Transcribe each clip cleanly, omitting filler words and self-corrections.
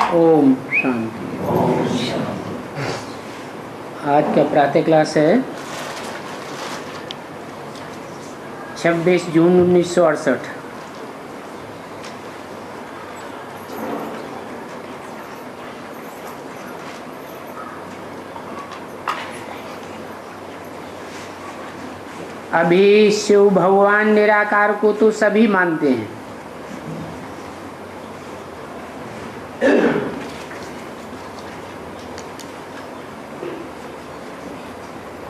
ओम शांति। आज का प्रातः क्लास है 26 जून 1968। अभी शिव भगवान निराकार को तो सभी मानते हैं,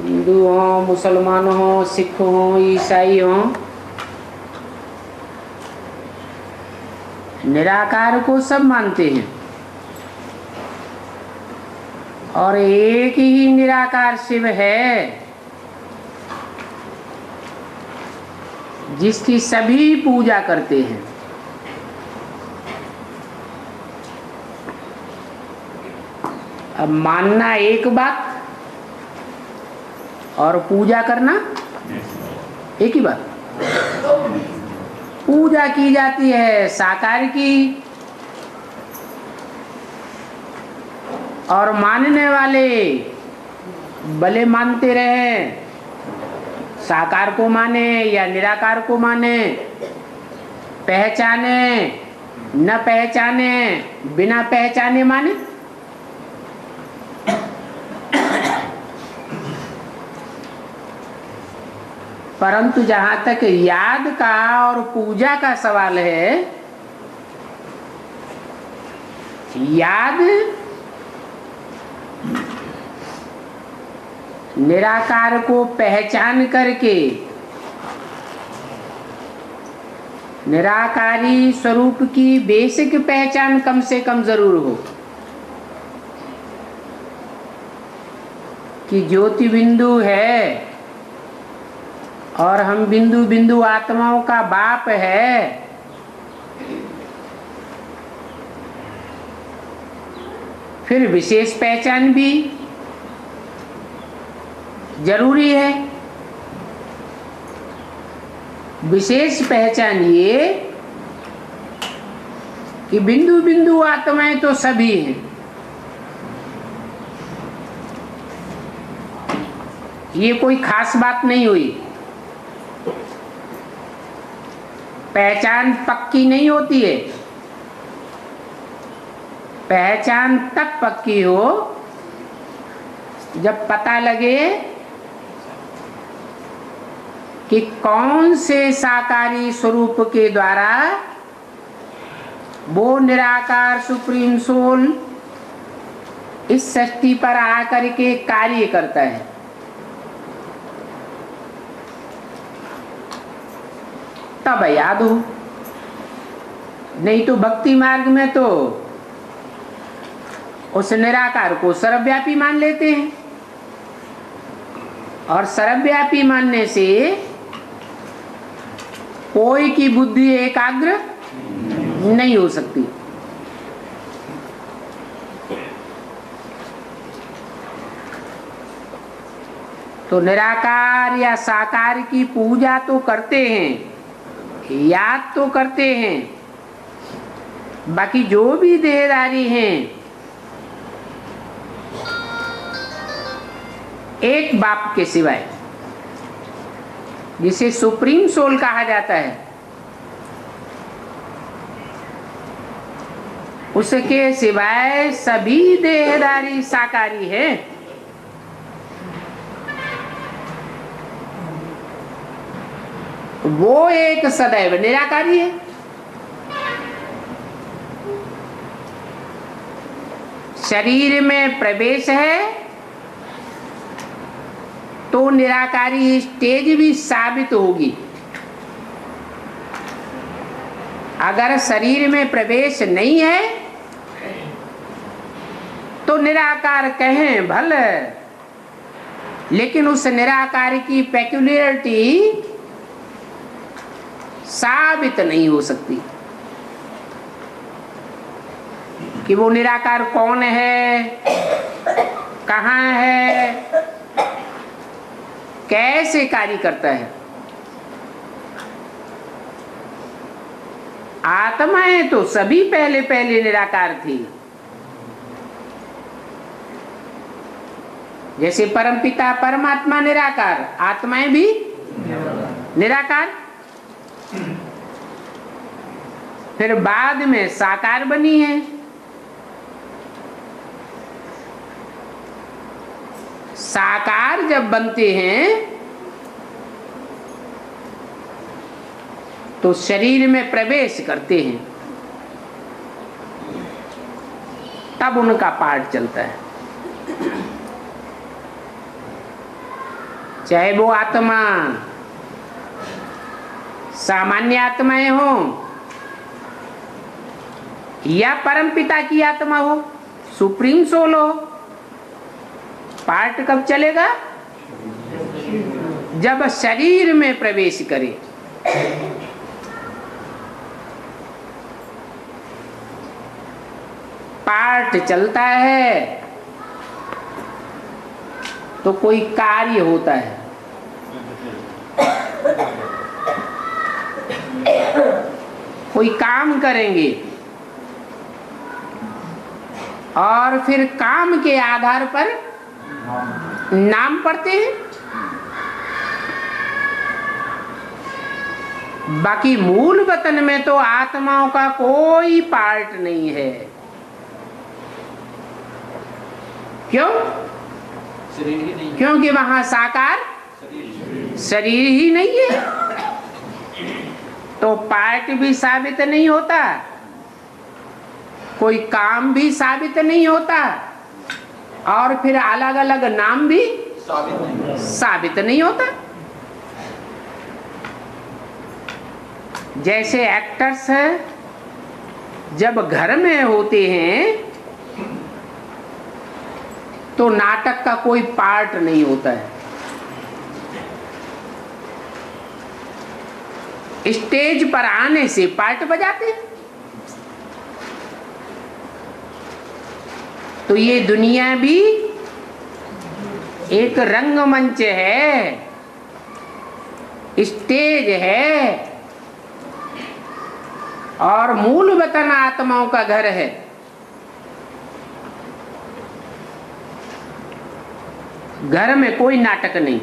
हिंदू हो, मुसलमान हो, सिख हो, ईसाई हो, निराकार को सब मानते हैं। और एक ही निराकार शिव है जिसकी सभी पूजा करते हैं। अब मानना एक बात और पूजा करना एक ही बात। पूजा की जाती है साकार की, और मानने वाले भले मानते रहे, साकार को माने या निराकार को माने, पहचाने न पहचाने, बिना पहचाने माने। परंतु जहां तक याद का और पूजा का सवाल है, याद निराकार को पहचान करके निराकारी स्वरूप की बेसिक पहचान कम से कम जरूर हो कि ज्योति बिंदु है और हम बिंदु बिंदु आत्माओं का बाप है। फिर विशेष पहचान भी जरूरी है। विशेष पहचान ये कि बिंदु बिंदु आत्माएं तो सभी हैं। ये कोई खास बात नहीं हुई। पहचान पक्की नहीं होती है। पहचान तब पक्की हो जब पता लगे कि कौन से साकारी स्वरूप के द्वारा वो निराकार सुप्रीम सोल इस सृष्टि पर आकर के कार्य करता है। तब याद हो। नहीं तो भक्ति मार्ग में तो उस निराकार को सर्वव्यापी मान लेते हैं, और सर्वव्यापी मानने से कोई की बुद्धि एकाग्र नहीं हो सकती। तो निराकार या साकार की पूजा तो करते हैं, याद तो करते हैं। बाकी जो भी देहधारी हैं, एक बाप के सिवाय, जिसे सुप्रीम सोल कहा जाता है, उसके सिवाय सभी देहधारी साकारी है। वो एक सदैव निराकारी है। शरीर में प्रवेश है तो निराकारी स्टेज भी साबित होगी। अगर शरीर में प्रवेश नहीं है तो निराकार कहें भले, लेकिन उस निराकार की पेक्युलियरिटी साबित नहीं हो सकती कि वो निराकार कौन है, कहाँ है, कैसे कार्य करता है। आत्माएं तो सभी पहले पहले निराकार थी, जैसे परमपिता परमात्मा निराकार, आत्माएं भी निराकार, फिर बाद में साकार बनी है। साकार जब बनते हैं तो शरीर में प्रवेश करते हैं, तब उनका पाठ चलता है। चाहे वो आत्मा सामान्य आत्माएं हो या परमपिता की आत्मा हो, सुप्रीम सोल हो, पाठ कब चलेगा? जब शरीर में प्रवेश करे। पाठ चलता है तो कोई कार्य होता है, कोई काम करेंगे और फिर काम के आधार पर नाम पढ़ते हैं। बाकी मूल वतन में तो आत्माओं का कोई पार्ट नहीं है। क्यों? शरीर ही नहीं, क्योंकि वहां साकार शरीर ही नहीं है, तो पार्ट भी साबित नहीं होता, कोई काम भी साबित नहीं होता, और फिर अलग अलग नाम भी साबित नहीं होता। जैसे एक्टर्स जब घर में होते हैं तो नाटक का कोई पार्ट नहीं होता है, स्टेज पर आने से पार्ट बजाते हैं। तो ये दुनिया भी एक रंगमंच है, स्टेज है, और मूल वतन आत्माओं का घर है। घर में कोई नाटक नहीं,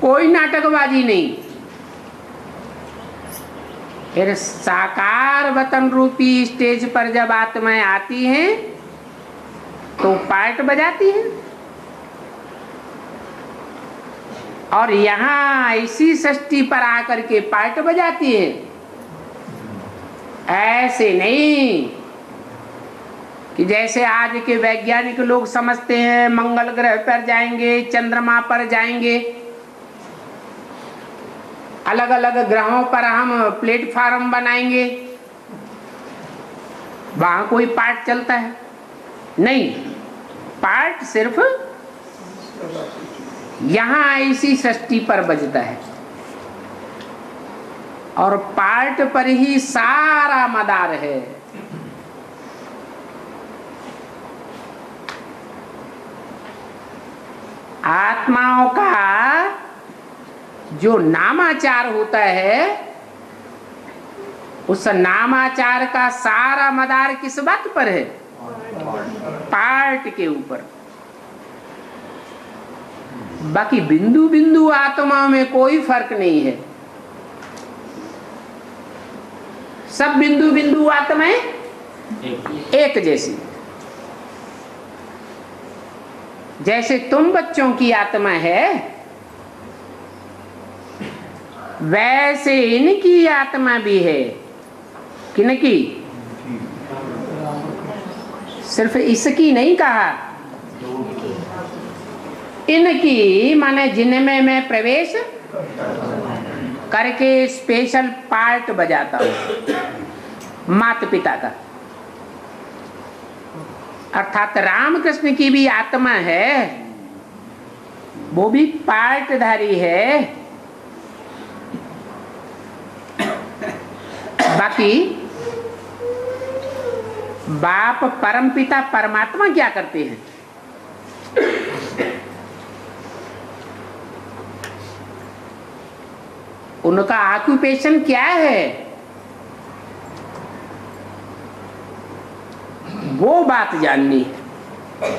कोई नाटकबाजी नहीं। फिर साकार वतन रूपी स्टेज पर जब आत्माएं आती हैं तो पार्ट बजाती हैं, और यहाँ इसी सृष्टि पर आकर के पार्ट बजाती हैं। ऐसे नहीं कि जैसे आज के वैज्ञानिक लोग समझते हैं मंगल ग्रह पर जाएंगे, चंद्रमा पर जाएंगे, अलग अलग ग्रहों पर हम प्लेटफार्म बनाएंगे, वहां कोई पार्ट चलता है? नहीं, पार्ट सिर्फ यहां इसी सृष्टि पर बजता है, और पार्ट पर ही सारा मदार है। आत्माओं का जो नामाचार होता है, उस नामाचार का सारा मदार किस बात पर है? पार्ट के ऊपर। बाकी बिंदु बिंदु आत्माओं में कोई फर्क नहीं है, सब बिंदु बिंदु आत्माएं एक जैसी। जैसे तुम बच्चों की आत्मा है, वैसे इनकी आत्मा भी है। किनकी? सिर्फ इसकी नहीं कहा, इनकी, माने जिनमें मैं प्रवेश करके स्पेशल पार्ट बजाता हूं माता पिता का। अर्थात रामकृष्ण की भी आत्मा है, वो भी पार्टधारी है। बाकी बाप परमपिता परमात्मा क्या करते हैं? उनका ऑक्यूपेशन क्या है, वो बात जाननी है।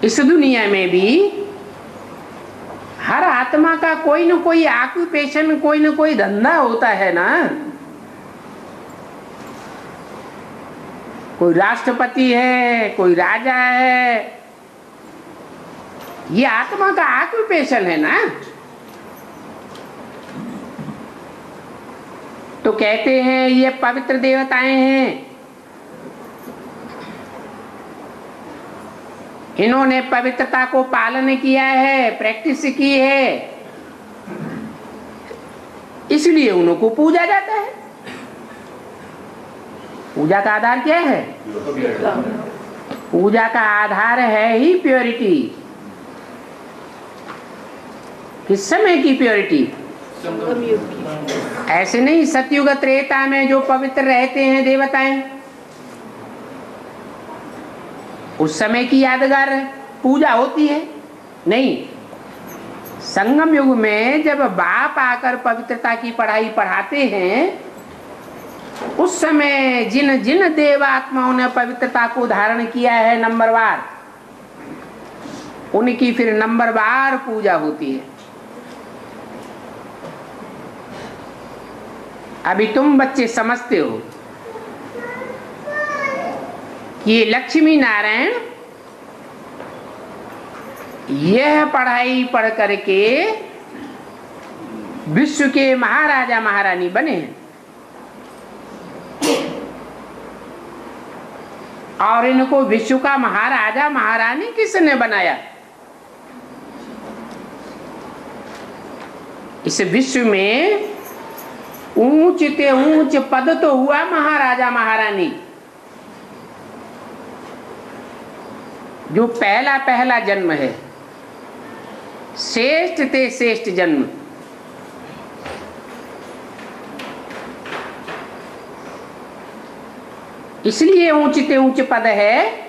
इस दुनिया में भी हर आत्मा का कोई न कोई ऑक्यूपेशन, कोई न कोई धंधा होता है ना। कोई राष्ट्रपति है, कोई राजा है, ये आत्मा का ऑक्यूपेशन है ना। तो कहते हैं ये पवित्र देवताएं हैं, इन्होंने पवित्रता को पालन किया है, प्रैक्टिस की है, इसलिए उनको पूजा जाता है। पूजा का आधार क्या है? पूजा का आधार है ही प्योरिटी। किस समय की प्योरिटी? ऐसे नहीं सतयुग त्रेता में जो पवित्र रहते हैं देवताएं, उस समय की यादगार पूजा होती है नहीं। संगम युग में जब बाप आकर पवित्रता की पढ़ाई पढ़ाते हैं, उस समय जिन जिन देवात्माओं ने पवित्रता को धारण किया है नंबरवार, उनकी फिर नंबरवार पूजा होती है। अभी तुम बच्चे समझते हो कि ये लक्ष्मी नारायण यह पढ़ाई पढ़ करके विश्व के महाराजा महारानी बने हैं, और इनको विश्व का महाराजा महारानी किसने बनाया? इस विश्व में ऊंच ते ऊंच पद तो हुआ महाराजा महारानी, जो पहला पहला जन्म है, श्रेष्ठ ते श्रेष्ठ जन्म। इसलिए ऊंचते ऊंच पद है।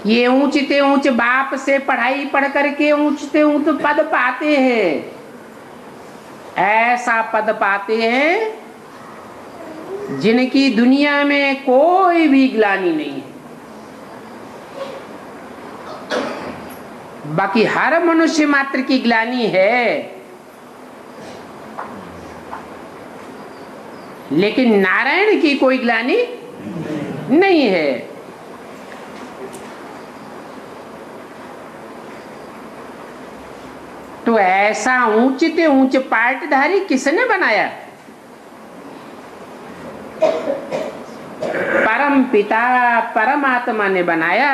ये ऊंचते ऊंच बाप से पढ़ाई पढ़ करके ऊंचते ऊंच पद पाते हैं। ऐसा पद पाते हैं जिनकी दुनिया में कोई भी ग्लानि नहीं है। बाकी हर मनुष्य मात्र की ग्लानि है, लेकिन नारायण की कोई ग्लानि नहीं है। तो ऐसा ऊंचते ऊंच पार्टधारी किसने बनाया? परम पिता परमात्मा ने बनाया।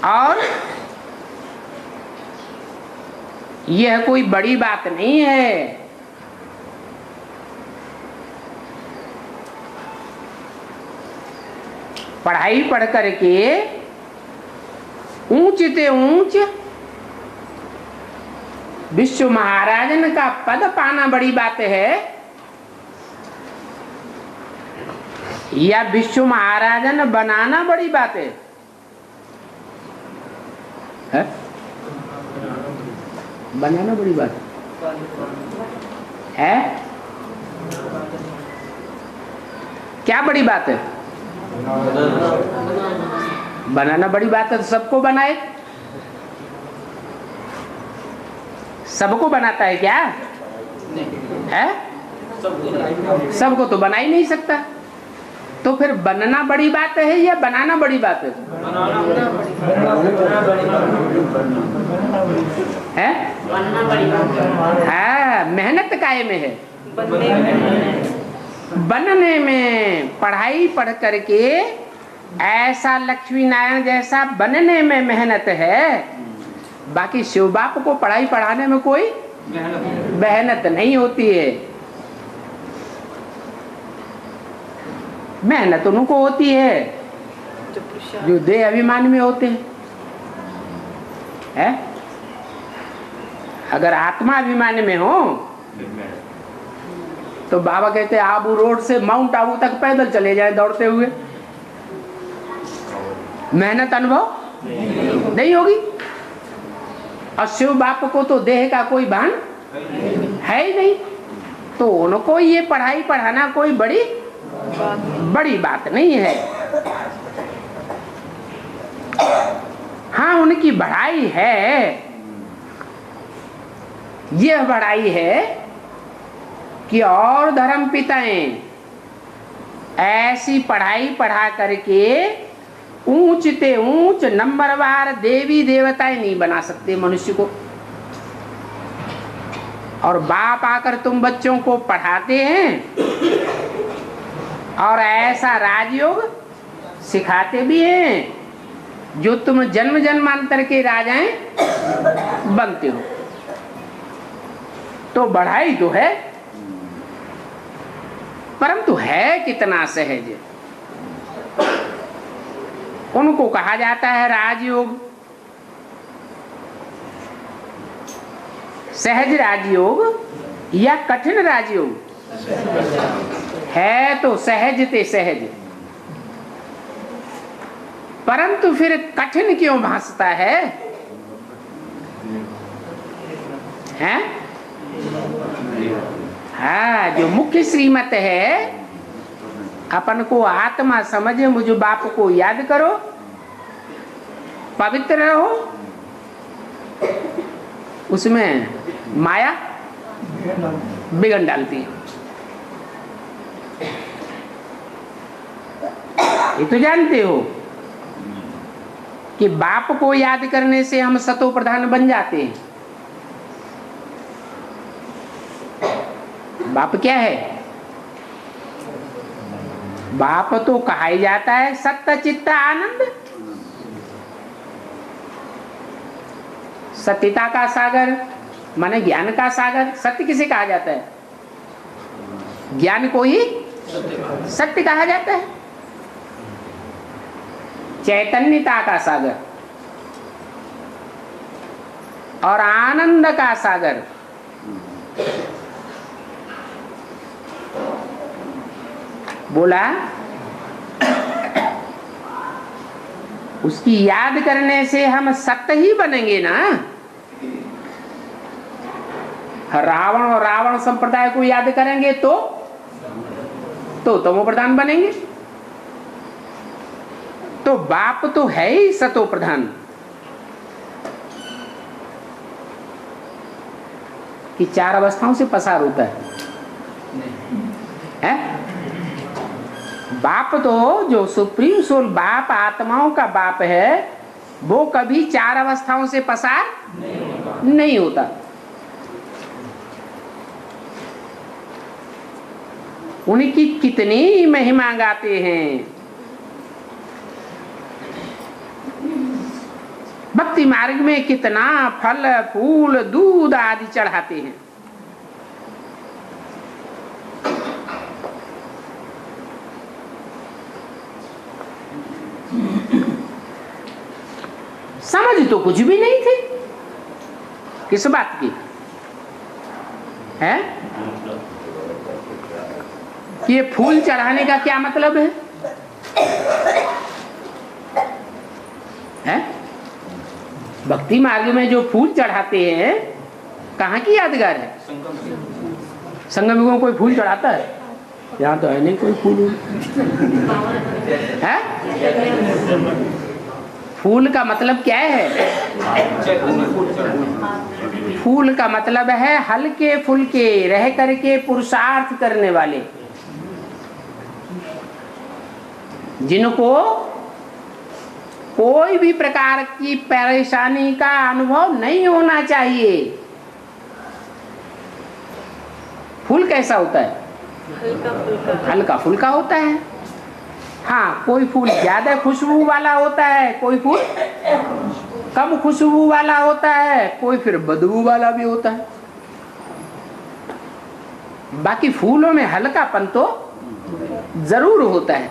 और यह कोई बड़ी बात नहीं है। पढ़ाई पढ़ करके ऊंचते ऊंच विश्व महाराजन का पद पाना बड़ी बात है, या विश्व महाराजन बनाना बड़ी बात है? बनाना बड़ी बात है? क्या बड़ी बात है? बनाना बड़ी बात है तो सबको बनाए। सबको बनाता है क्या? है? सबको तो बना ही नहीं सकता। तो फिर बनना बड़ी बात है या बनाना बड़ी बात है? है? बनना बड़ी बात है। हाँ, मेहनत काहे में है? बनने में। पढ़ाई पढ़ करके ऐसा लक्ष्मी नारायण जैसा बनने में मेहनत है। बाकी शिव बाप को पढ़ाई पढ़ाने में कोई मेहनत नहीं होती है। मेहनत उनको होती है जो देह अभिमान में होते हैं। है? अगर आत्मा अभिमान में हो तो बाबा कहते हैं आबू रोड से माउंट आबू तक पैदल चले जाए दौड़ते हुए। मेहनत अनुभव नहीं होगी। और शिव बाप को तो देह का कोई भान है ही नहीं, तो उनको ये पढ़ाई पढ़ाना कोई बड़ी बड़ी बात नहीं है। हाँ, उनकी बढ़ाई है, यह बढ़ाई है कि और धर्म पिताएं ऐसी पढ़ाई पढ़ा करके ऊंच ते ऊंच नंबरवार देवी देवताएं नहीं बना सकते मनुष्य को। और बाप आकर तुम बच्चों को पढ़ाते हैं और ऐसा राजयोग सिखाते भी हैं जो तुम जन्म जन्मांतर के राजाएं बनते हो। तो बढ़ाई तो है, परंतु है कितना सहज। उनको कहा जाता है राजयोग, सहज राजयोग या कठिन राजयोग। है तो सहज ते सहज, परंतु फिर कठिन क्यों भासता है? हैं? हाँ, जो मुख्य श्रीमत है, अपन को आत्मा समझे, मुझे बाप को याद करो, पवित्र रहो, उसमें माया बिगड़ डालती है। ये तो जानते हो कि बाप को याद करने से हम सतो प्रधान बन जाते हैं। बाप क्या है? बाप तो कहा ही जाता है सत्य चित्त आनंद, सत्यता का सागर माने ज्ञान का सागर। सत्य किसे कहा जाता है? ज्ञान को ही सत्य कहा जाता है। चैतन्यता का सागर और आनंद का सागर बोला, उसकी याद करने से हम सत्य ही बनेंगे ना। रावण और रावण संप्रदाय को याद करेंगे तो तमो प्रधान बनेंगे। तो बाप तो है ही सतो प्रधान कि चार अवस्थाओं से पसार होता है? बाप तो जो सुप्रीम सोल बाप, आत्माओं का बाप है, वो कभी चार अवस्थाओं से पसार नहीं होता। उनकी कितनी महिमा गाते हैं, भक्ति मार्ग में कितना फल फूल दूध आदि चढ़ाते हैं। समझ तो कुछ भी नहीं थी किस बात की है कि ये फूल चढ़ाने का क्या मतलब है? भक्ति मार्ग में जो फूल चढ़ाते हैं कहाँ की यादगार है? संगम युगों कोई फूल चढ़ाता है? यहाँ तो है नहीं कोई फूल है। फूल का मतलब क्या है? फूल का मतलब है हल्के फुल्के रह करके पुरुषार्थ करने वाले, जिनको कोई भी प्रकार की परेशानी का अनुभव नहीं होना चाहिए। फूल कैसा होता है? हल्का फुल्का होता है। हाँ, कोई फूल ज्यादा खुशबू वाला होता है, कोई फूल कम खुशबू वाला होता है, कोई फिर बदबू वाला भी होता है। बाकी फूलों में हल्कापन तो जरूर होता है।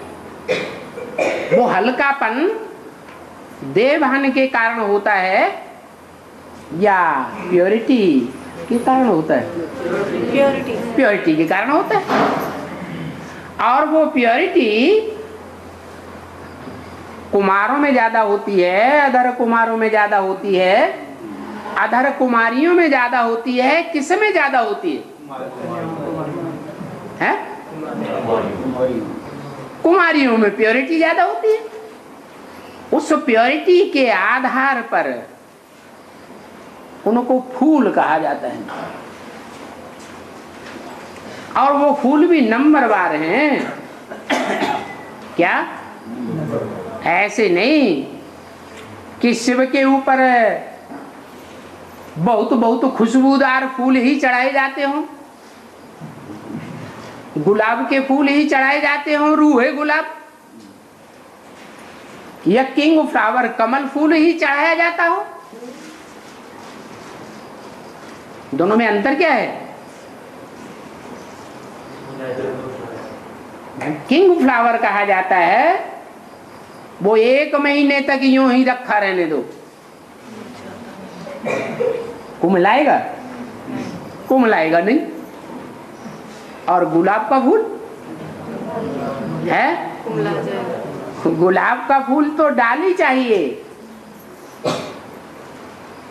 वो हल्कापन देवभान के कारण होता है या प्योरिटी के कारण होता है? प्योरिटी के कारण होता है। और वो प्योरिटी कुमारों में ज्यादा होती है, अधर कुमारों में ज्यादा होती है, अधर कुमारियों में ज्यादा होती है। किस में ज्यादा होती है? कुमारियों में प्योरिटी ज्यादा होती है। उस प्योरिटी के आधार पर उनको फूल कहा जाता है, और वो फूल भी नंबरवार हैं। क्या? ऐसे नहीं कि शिव के ऊपर बहुत बहुत खुशबूदार फूल ही चढ़ाए जाते हों, गुलाब के फूल ही चढ़ाए जाते हों, रूहे गुलाब, या किंग फ्लावर कमल फूल ही चढ़ाया जाता हो। दोनों में अंतर क्या है? किंग फ्लावर कहा जाता है वो 1 महीने तक यूं ही रखा रहने दो, कुमलाएगा? कुमलाएगा नहीं। और गुलाब का फूल है, गुलाब का फूल तो डाली चाहिए,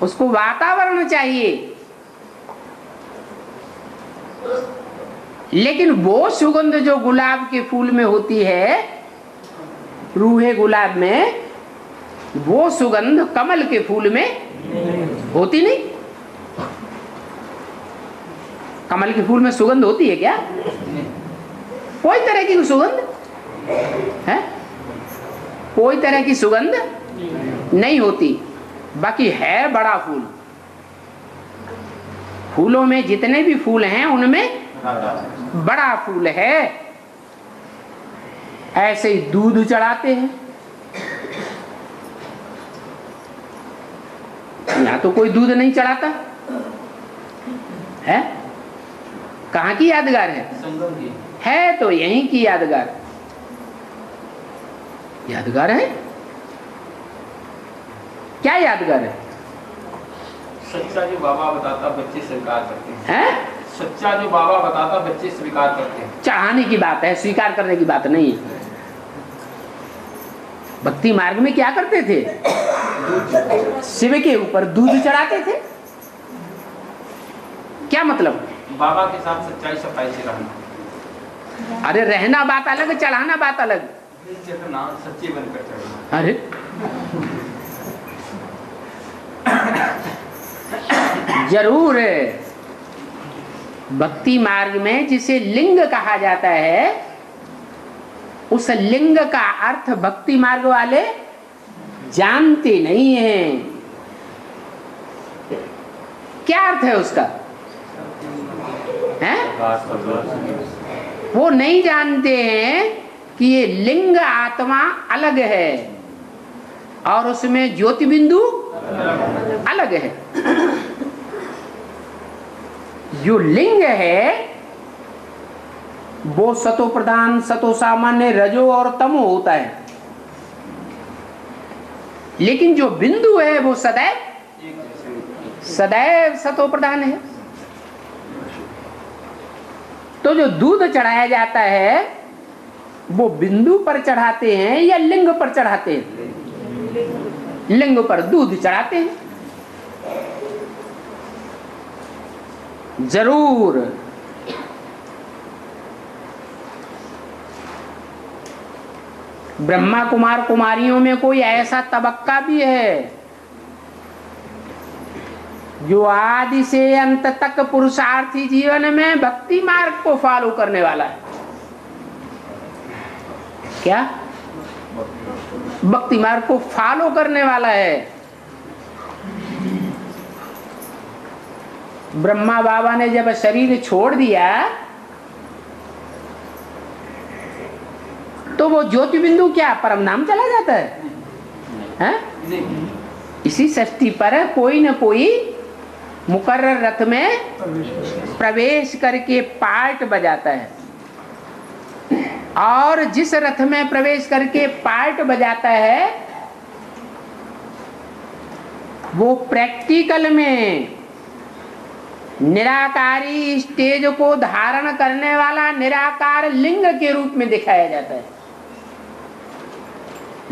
उसको वातावरण चाहिए, लेकिन वो सुगंध जो गुलाब के फूल में होती है, रूहे गुलाब में, वो सुगंध कमल के फूल में होती नहीं। कमल के फूल में सुगंध होती है क्या? कोई तरह की सुगंध है? कोई तरह की सुगंध नहीं होती। बाकी है बड़ा फूल, फूलों में जितने भी फूल हैं उनमें बड़ा फूल है। ऐसे ही दूध चढ़ाते हैं, यहां तो कोई दूध नहीं चढ़ाता है। कहाँ की यादगार है? संगम की है तो यहीं की यादगार, यादगार है। क्या यादगार है? सच्चा जो बाबा बताता बच्चे स्वीकार करते हैं? सच्चा जो बाबा बताता बच्चे स्वीकार करते हैं। चढ़ाने की बात है, स्वीकार करने की बात नहीं है। भक्ति मार्ग में क्या करते थे? शिव के ऊपर दूध चढ़ाते थे। क्या मतलब? बाबा के साथ सच्चाई सफाई से रहना। अरे रहना बात अलग, चढ़ाना बात अलग। नाम सच्चे बनकर चढ़ना। अरे जरूर है। भक्ति मार्ग में जिसे लिंग कहा जाता है, उस लिंग का अर्थ भक्ति मार्ग वाले जानते नहीं हैं। क्या अर्थ है उसका? है? वो नहीं जानते हैं कि ये लिंग आत्मा अलग है और उसमें ज्योति बिंदु अलग है। जो लिंग है वो सतो प्रधान, सतो सामान्य, रजो और तमो होता है, लेकिन जो बिंदु है वो सदैव सदैव सतो प्रधान है। तो जो दूध चढ़ाया जाता है वो बिंदु पर चढ़ाते हैं या लिंग पर चढ़ाते हैं? लिंग पर दूध चढ़ाते हैं। जरूर ब्रह्मा कुमार कुमारियों में कोई ऐसा तबक्का भी है जो आदि से अंत तक पुरुषार्थी जीवन में भक्ति मार्ग को फॉलो करने वाला है। क्या? भक्ति मार्ग को फॉलो करने वाला है। ब्रह्मा बाबा ने जब शरीर छोड़ दिया तो वो ज्योति बिंदु क्या परम धाम चला जाता है? हैं? इसी सृष्टि पर कोई न कोई मुकर्रर रथ में प्रवेश करके पार्ट बजाता है, और जिस रथ में प्रवेश करके पार्ट बजाता है वो प्रैक्टिकल में निराकारी स्टेज को धारण करने वाला निराकार लिंग के रूप में दिखाया जाता है।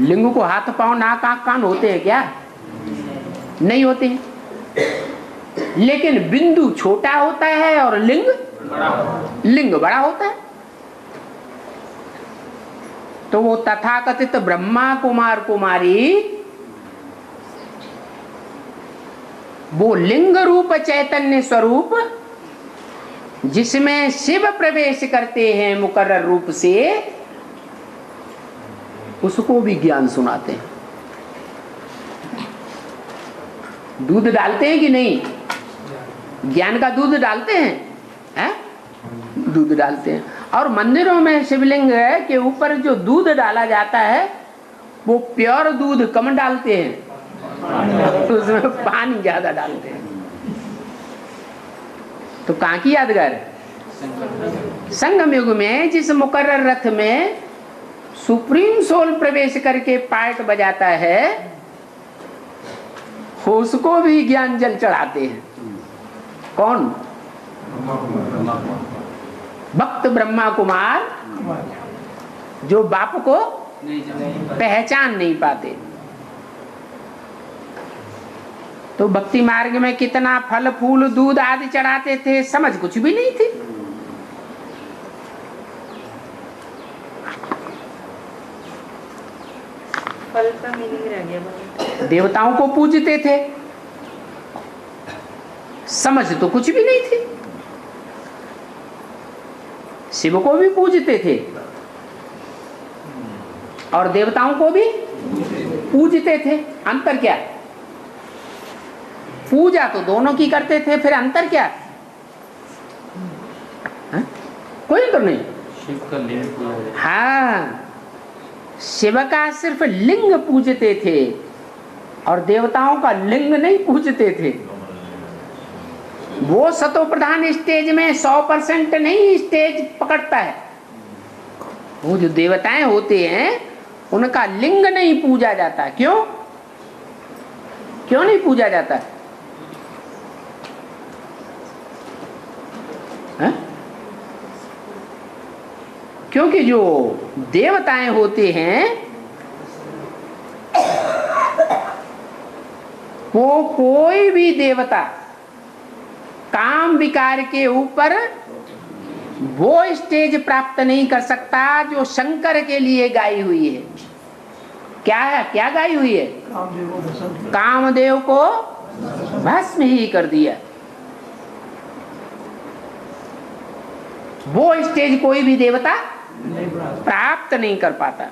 लिंग को हाथ पांव नाक आंख कान होते हैं क्या? नहीं होते हैं। लेकिन बिंदु छोटा होता है और लिंग बड़ा होता है। तो वो तथाकथित ब्रह्मा कुमार कुमारी वो लिंग रूप चैतन्य स्वरूप जिसमें शिव प्रवेश करते हैं मुकर्रर रूप से, उसको भी ज्ञान सुनाते हैं। दूध डालते हैं कि नहीं? ज्ञान का दूध डालते हैं, दूध डालते हैं। और मंदिरों में शिवलिंग के ऊपर जो दूध डाला जाता है वो प्योर दूध कम डालते हैं, उसमें पानी ज्यादा डालते हैं। तो कहाँ की यादगार है? संगम युग में जिस मुकर्रर रथ में सुप्रीम सोल प्रवेश करके पार्ट बजाता है, उसको भी ज्ञान जल चढ़ाते हैं। कौन? भक्त ब्रह्मा कुमार, जो बाप को पहचान नहीं पाते। तो भक्ति मार्ग में कितना फल फूल दूध आदि चढ़ाते थे, समझ कुछ भी नहीं थी। फल का मीनिंग रह गया। देवताओं को पूजते थे, समझ तो कुछ भी नहीं थी। शिव को भी पूजते थे और देवताओं को भी पूजते थे। अंतर क्या? पूजा तो दोनों की करते थे, फिर अंतर क्या? कोई अंतर नहीं। शिव का लिंग, हाँ, शिव का सिर्फ लिंग पूजते थे और देवताओं का लिंग नहीं पूजते थे। वो सतो प्रधान स्टेज में 100% नहीं स्टेज पकड़ता है। वो जो देवताएं होते हैं उनका लिंग नहीं पूजा जाता। क्यों? क्यों नहीं पूजा जाता है? क्योंकि जो देवताएं होते हैं वो कोई भी देवता काम विकार के ऊपर वो स्टेज प्राप्त नहीं कर सकता जो शंकर के लिए गाई हुई है। क्या है? क्या गाई हुई है? कामदेव को भस्म ही कर दिया। वो स्टेज कोई भी देवता प्राप्त नहीं कर पाता।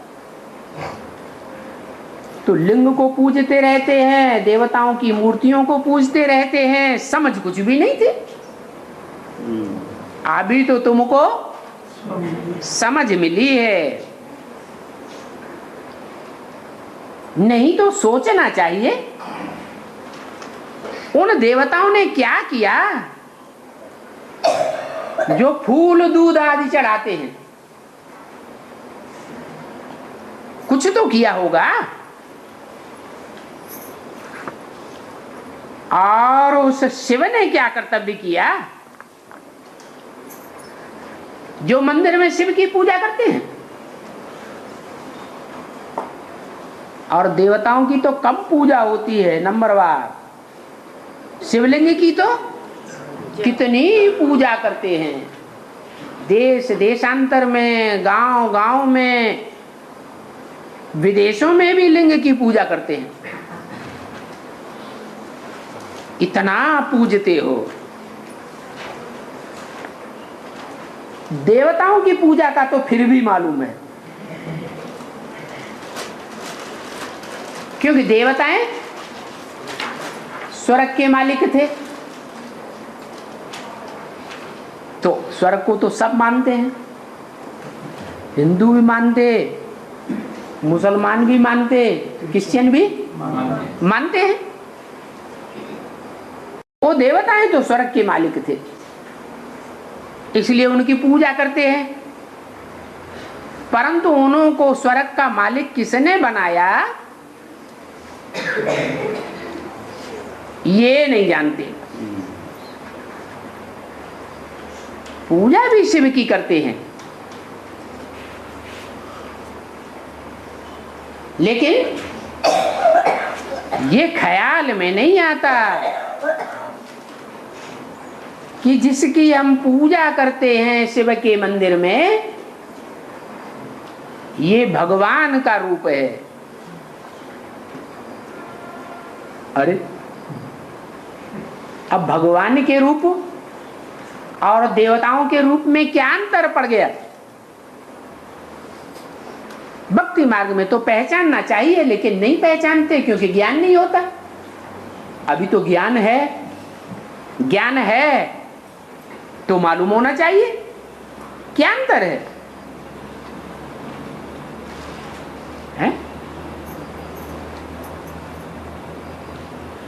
तो लिंग को पूजते रहते हैं, देवताओं की मूर्तियों को पूजते रहते हैं, समझ कुछ भी नहीं थे। अभी तो तुमको समझ मिली है, नहीं तो सोचना चाहिए उन देवताओं ने क्या किया जो फूल दूध आदि चढ़ाते हैं। कुछ तो किया होगा। और उस शिव ने क्या कर्तव्य किया? जो मंदिर में शिव की पूजा करते हैं, और देवताओं की तो कम पूजा होती है नंबरवार, शिवलिंग की तो कितनी पूजा करते हैं। देश देशांतर में, गांव गांव में, विदेशों में भी लिंग की पूजा करते हैं। इतना पूजते हो। देवताओं की पूजा का तो फिर भी मालूम है, क्योंकि देवताएं स्वर्ग के मालिक थे। तो स्वर्ग को तो सब मानते हैं, हिंदू भी मानते, मुसलमान भी मानते, क्रिश्चियन भी मानते हैं। वो देवताएं तो स्वर्ग के मालिक थे, इसलिए उनकी पूजा करते हैं। परंतु उनको स्वर्ग का मालिक किसने बनाया ये नहीं जानते। पूजा भी शिव की करते हैं, लेकिन ये ख्याल में नहीं आता कि जिसकी हम पूजा करते हैं शिव के मंदिर में, ये भगवान का रूप है। अरे अब भगवान के रूप और देवताओं के रूप में क्या अंतर पड़ गया? भक्ति मार्ग में तो पहचानना चाहिए, लेकिन नहीं पहचानते क्योंकि ज्ञान नहीं होता। अभी तो ज्ञान है, ज्ञान है तो मालूम होना चाहिए क्या अंतर है?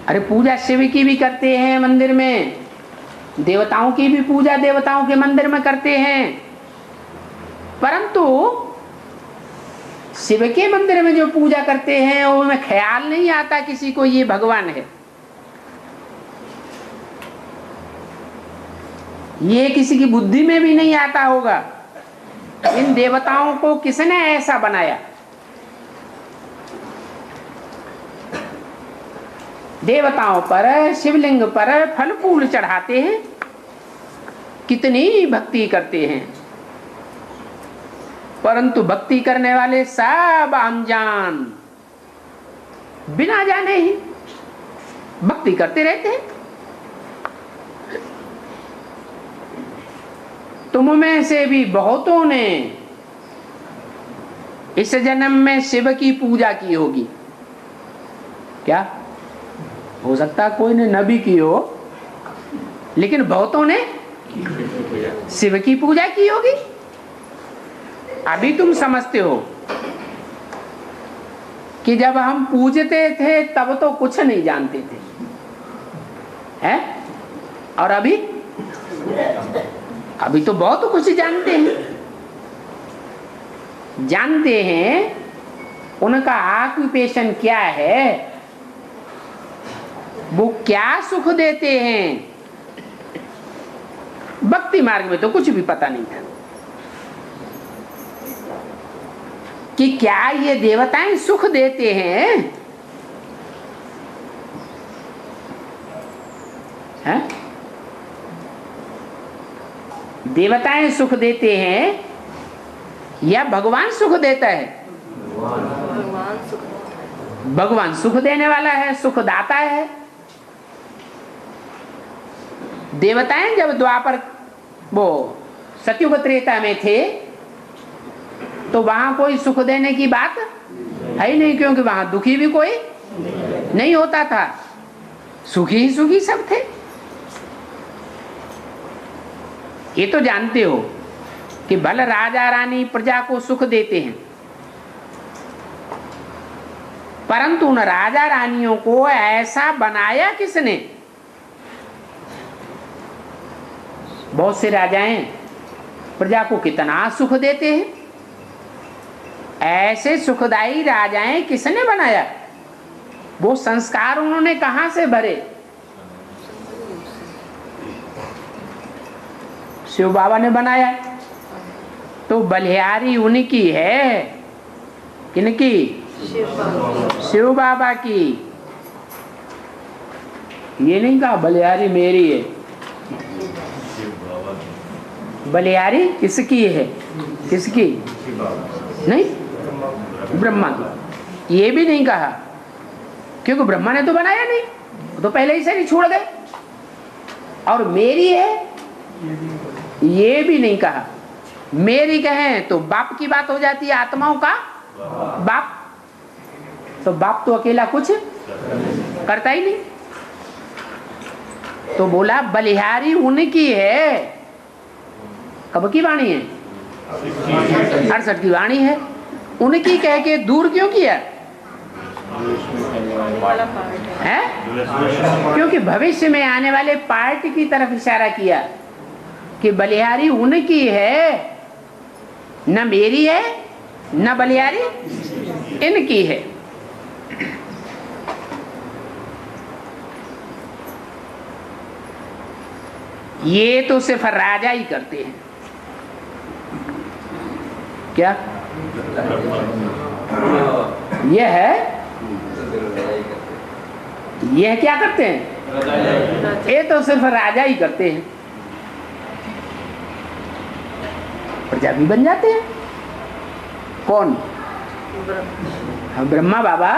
अरे पूजा शिव की भी करते हैं मंदिर में, देवताओं की भी पूजा देवताओं के मंदिर में करते हैं, परंतु शिव के मंदिर में जो पूजा करते हैं उनमें ख्याल नहीं आता किसी को ये भगवान है। ये किसी की बुद्धि में भी नहीं आता होगा इन देवताओं को किसने ऐसा बनाया। देवताओं पर, शिवलिंग पर फल फूल चढ़ाते हैं, कितनी भक्ति करते हैं, परंतु भक्ति करने वाले सब अनजान, बिना जाने ही भक्ति करते रहते हैं। तुम में से भी बहुतों ने इस जन्म में शिव की पूजा की होगी। क्या हो सकता है कोई ने न भी की हो, लेकिन बहुतों ने शिव की पूजा की होगी। अभी तुम समझते हो कि जब हम पूजते थे तब तो कुछ नहीं जानते थे, हैं? और अभी तो बहुत कुछ जानते हैं। उनका ऑक्यूपेशन क्या है, वो क्या सुख देते हैं, भक्ति मार्ग में तो कुछ भी पता नहीं था कि क्या ये देवताएं सुख देते हैं, हैं? देवताएं सुख देते हैं या भगवान सुख देता है? भगवान सुख देने वाला है, सुखदाता है। देवताएं जब द्वापर वो सतयुग त्रेता में थे तो वहां कोई सुख देने की बात है ही नहीं, क्योंकि वहां दुखी भी कोई नहीं होता था, सुखी ही सुखी सब थे। ये तो जानते हो कि भले राजा रानी प्रजा को सुख देते हैं, परंतु उन राजा रानियों को ऐसा बनाया किसने? बहुत से राजाएं प्रजा को कितना सुख देते हैं, ऐसे सुखदायी राजाएं किसने बनाया? वो संस्कार उन्होंने कहां से भरे? शिव बाबा ने बनाया। तो बलिहारी उनकी है, किनकी? शिव बाबा की। ये नहीं कहा बलिहारी मेरी है, बलिहारी किसकी है? किसकी? नहीं, ब्रह्मा की। ये भी नहीं कहा क्योंकि ब्रह्मा ने तो बनाया नहीं, वो तो पहले ही से नहीं छोड़ गए। और मेरी है ये भी नहीं कहा। मेरी कहें तो बाप की बात हो जाती है, आत्माओं का बाप। तो बाप तो अकेला कुछ करता ही नहीं, तो बोला बलिहारी उनकी है। कब की वाणी है? 68 की वाणी है। उनकी कह के दूर क्यों किया है? क्योंकि भविष्य में आने वाले पार्ट की तरफ इशारा किया कि बलिहारी उनकी है, न मेरी है न बलिहारी इनकी है। ये तो सिर्फ राजा ही करते हैं। क्या यह क्या करते हैं? ये तो सिर्फ राजा ही करते हैं, प्रजा भी बन जाते हैं। कौन? ब्रह्मा बाबा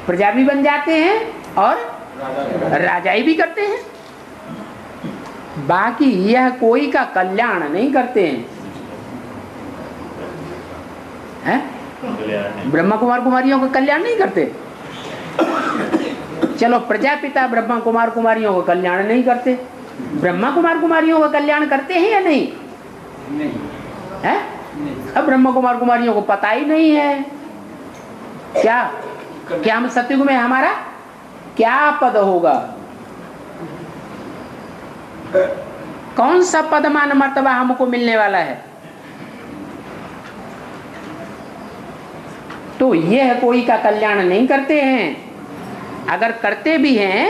प्रजा भी बन जाते हैं और राजाई भी करते हैं। बाकी यह कोई का कल्याण नहीं करते हैं? ब्रह्मा कुमार कुमारियों का कल्याण नहीं करते। चलो प्रजापिता ब्रह्मा कुमार कुमारियों का कल्याण नहीं करते, ब्रह्मा कुमार कुमारियों का कल्याण करते हैं या नहीं? नहीं है? अब ब्रह्मा कुमार कुमारियों को पता ही नहीं है क्या हम सतयुग में हमारा क्या पद होगा, कौन सा पद मान मर्तबा हमको मिलने वाला है। तो यह कोई का कल्याण नहीं करते हैं। अगर करते भी हैं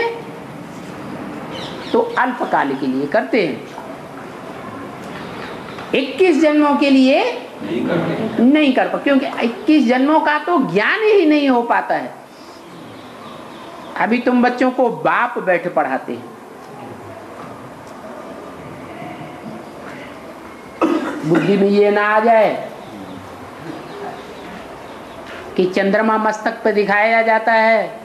तो अल्पकाल के लिए करते हैं, 21 जन्मों के लिए नहीं कर पाते, क्योंकि 21 जन्मों का तो ज्ञान ही नहीं हो पाता है। अभी तुम बच्चों को बाप बैठ पढ़ाते हैं, बुद्धि में ये ना आ जाए कि चंद्रमा मस्तक पर दिखाया जाता है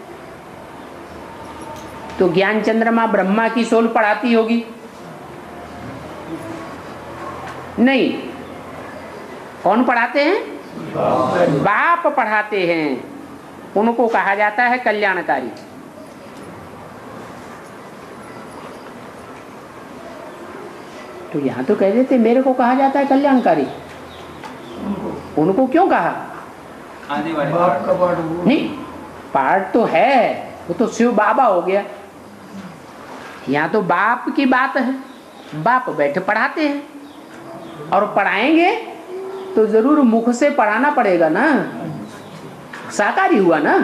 तो ज्ञान चंद्रमा ब्रह्मा की सोल पढ़ाती होगी। नहीं, कौन पढ़ाते हैं? बाप पढ़ाते हैं। उनको कहा जाता है कल्याणकारी। तो यहां तो कह देते मेरे को कहा जाता है कल्याणकारी, उनको क्यों कहा? आने वाले नहीं, पाठ तो है, वो तो शिव बाबा हो गया। यहाँ तो बाप की बात है, बाप बैठे पढ़ाते हैं और पढ़ाएंगे तो जरूर मुख से पढ़ाना पड़ेगा ना, साकारी हुआ ना।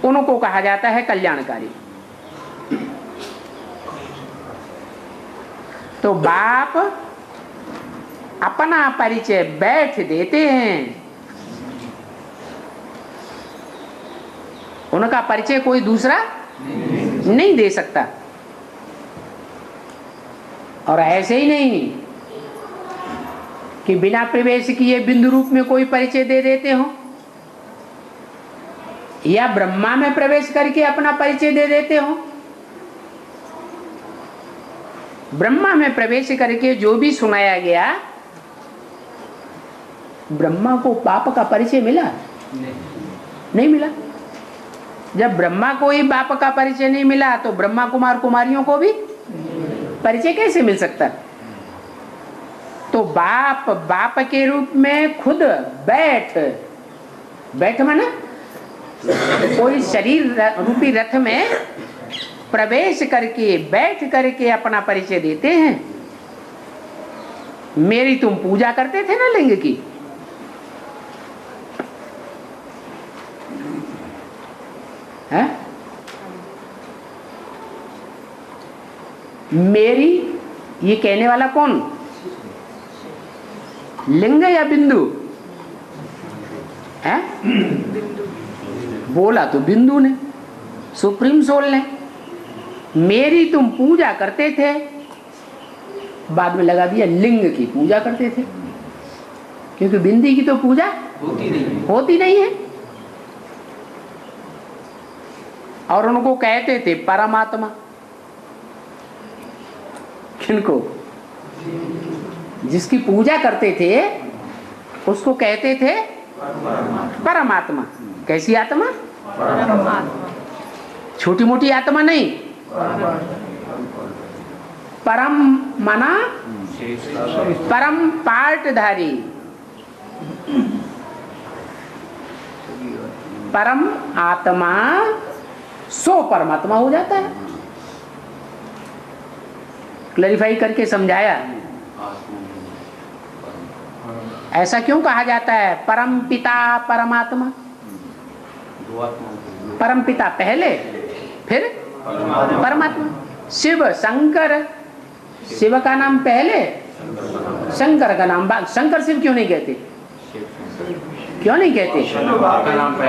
उनको कहा जाता है कल्याणकारी। तो बाप अपना परिचय बैठ देते हैं, उनका परिचय कोई दूसरा नहीं दे सकता। और ऐसे ही नहीं कि बिना प्रवेश किए बिंदु रूप में कोई परिचय दे देते हो, या ब्रह्मा में प्रवेश करके अपना परिचय दे देते हो। ब्रह्मा में प्रवेश करके जो भी सुनाया गया, ब्रह्मा को बाप का परिचय मिला? नहीं मिला। जब ब्रह्मा को ही बाप का परिचय नहीं मिला तो ब्रह्मा कुमार कुमारियों को भी परिचय कैसे मिल सकता? तो बाप के रूप में खुद बैठ माना कोई शरीर रूपी रथ में प्रवेश करके बैठ करके अपना परिचय देते हैं। मेरी तुम पूजा करते थे ना लिंग की, है? मेरी ये कहने वाला कौन? लिंग या बिंदु है? बोला तो बिंदु ने, सुप्रीम सोल ने। मेरी तुम पूजा करते थे, बाद में लगा दिया लिंग की पूजा करते थे, क्योंकि बिंदी की तो पूजा होती नहीं है। और उनको कहते थे परमात्मा। किनको? जिसकी पूजा करते थे उसको कहते थे परमात्मा। कैसी आत्मा? छोटी मोटी आत्मा नहीं, परम मना परम पार्टधारी, परम आत्मा सो परमात्मा हो जाता है। क्लैरिफाई करके समझाया। ऐसा क्यों कहा जाता है? परम पिता परमात्मा। परम पिता पहले, फिर परमात्मा। शिव शंकर, शिव का नाम पहले, शंकर का नाम बाद। शंकर शिव क्यों नहीं कहते? क्यों नहीं कहते?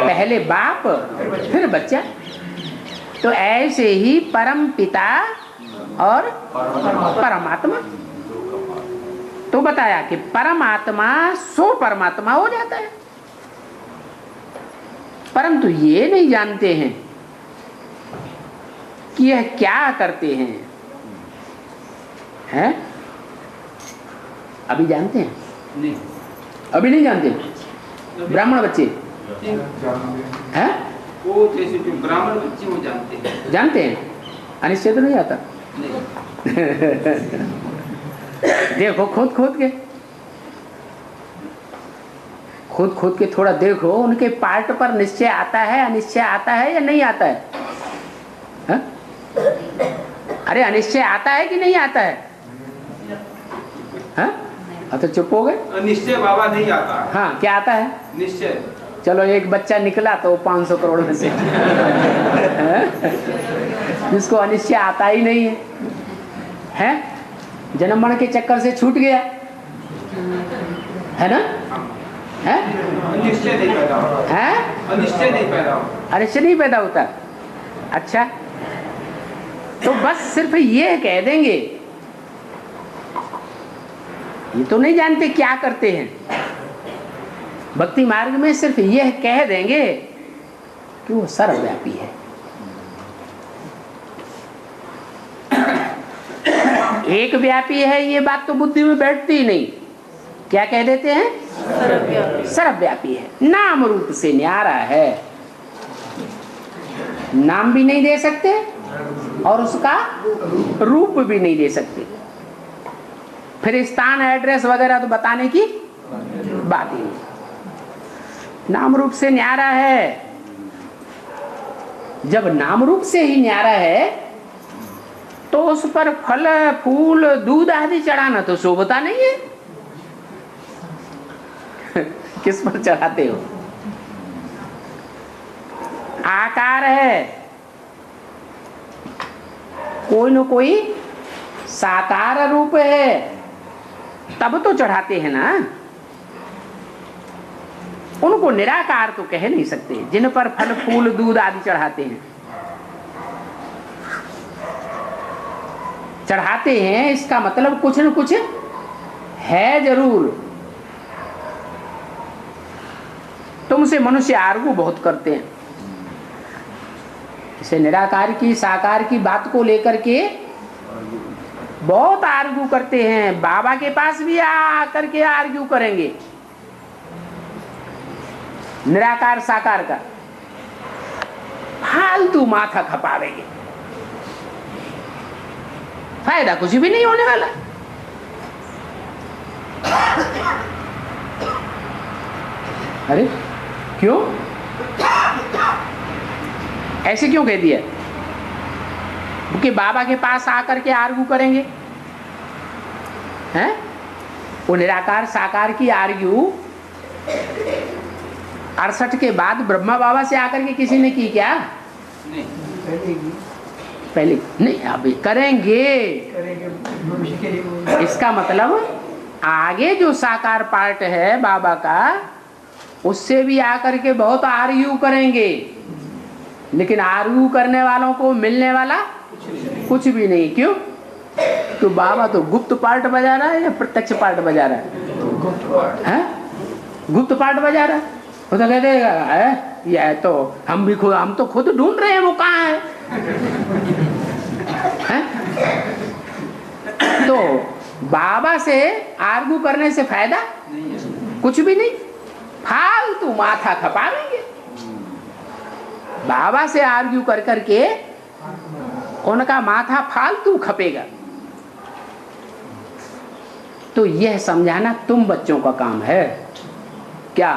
पहले बाप फिर बच्चा। तो ऐसे ही परम पिता और परमात्मा। तो बताया कि परमात्मा सो परमात्मा हो जाता है, परंतु ये नहीं जानते हैं कि यह क्या करते हैं? अभी जानते हैं? नहीं, अभी नहीं जानते। ब्राह्मण बच्चे हैं, वो जैसे जो ब्राह्मण बच्चे वो जानते हैं। अनिश्चय तो नहीं आता। नहीं। देखो खोद के थोड़ा देखो, उनके पार्ट पर निश्चय आता है, अनिश्चय आता है या नहीं आता है? हा? अरे अनिश्चय आता है कि नहीं आता है? हाँ? तो चुप हो गए। निश्चय बाबा नहीं आता। हाँ, क्या आता है? निश्चय। चलो एक बच्चा निकला तो 500 करोड़ में से जिसको अनिश्चय आता ही नहीं है, जन्म मरण के चक्कर से छूट गया है ना? है? अनिश्चय नहीं पैदा होता है? अनिश्चय नहीं पैदा होता। अनिश्चय नहीं पैदा होता। अच्छा, तो बस सिर्फ ये कह देंगे, ये तो नहीं जानते क्या करते हैं। भक्ति मार्ग में सिर्फ यह कह देंगे कि वो सर्वव्यापी है। एक व्यापी है, ये बात तो बुद्धि में बैठती ही नहीं। क्या कह देते हैं? सर्वव्यापी है, नाम रूप से न्यारा है। नाम भी नहीं दे सकते और उसका रूप भी नहीं दे सकते, फिर स्थान एड्रेस वगैरह तो बताने की बात ही नहीं। नाम रूप से न्यारा है। जब नाम रूप से ही न्यारा है तो उस पर फल फूल दूध आदि चढ़ाना तो शोभता नहीं है। किस पर चढ़ाते हो? आकार है, कोई न कोई साकार रूप है, तब तो चढ़ाते हैं ना। उनको निराकार तो कह नहीं सकते जिन पर फल फूल दूध आदि चढ़ाते हैं। चढ़ाते हैं इसका मतलब कुछ न कुछ है जरूर। तुमसे मनुष्य आर्गू बहुत करते हैं, इसे निराकार की साकार की बात को लेकर के बहुत आर्गू करते हैं। बाबा के पास भी आ करके आर्ग्यू करेंगे निराकार साकार का, फालतू माथा खपावेंगे, फायदा कुछ भी नहीं होने वाला। अरे क्यों ऐसे क्यों कह दिया? क्योंकि बाबा के पास आकर के आर्ग्यू करेंगे हैं? वो निराकार साकार की आर्ग्यू 68 के बाद ब्रह्मा बाबा से आकर के किसी ने की क्या? नहीं, पहले नहीं, अभी करेंगे। इसका मतलब आगे जो साकार पार्ट है बाबा का, उससे भी आकर के बहुत आर्ग्यू करेंगे, लेकिन आर्ग्यू करने वालों को मिलने वाला कुछ भी नहीं। क्यों? तो बाबा तो गुप्त पार्ट बजा रहा है या प्रत्यक्ष पार्ट बजा रहा है? गुप्त पार्ट बजा रहा है। वो तो कह देगा ये तो हम तो खुद ढूंढ रहे हैं वो कहाँ है? तो बाबा से आर्ग्यू करने से फायदा कुछ भी नहीं, फालतू माथा खपावेंगे। बाबा से आर्ग्यू कर करके उनका माथा फालतू खपेगा। तो यह समझाना तुम बच्चों का काम है क्या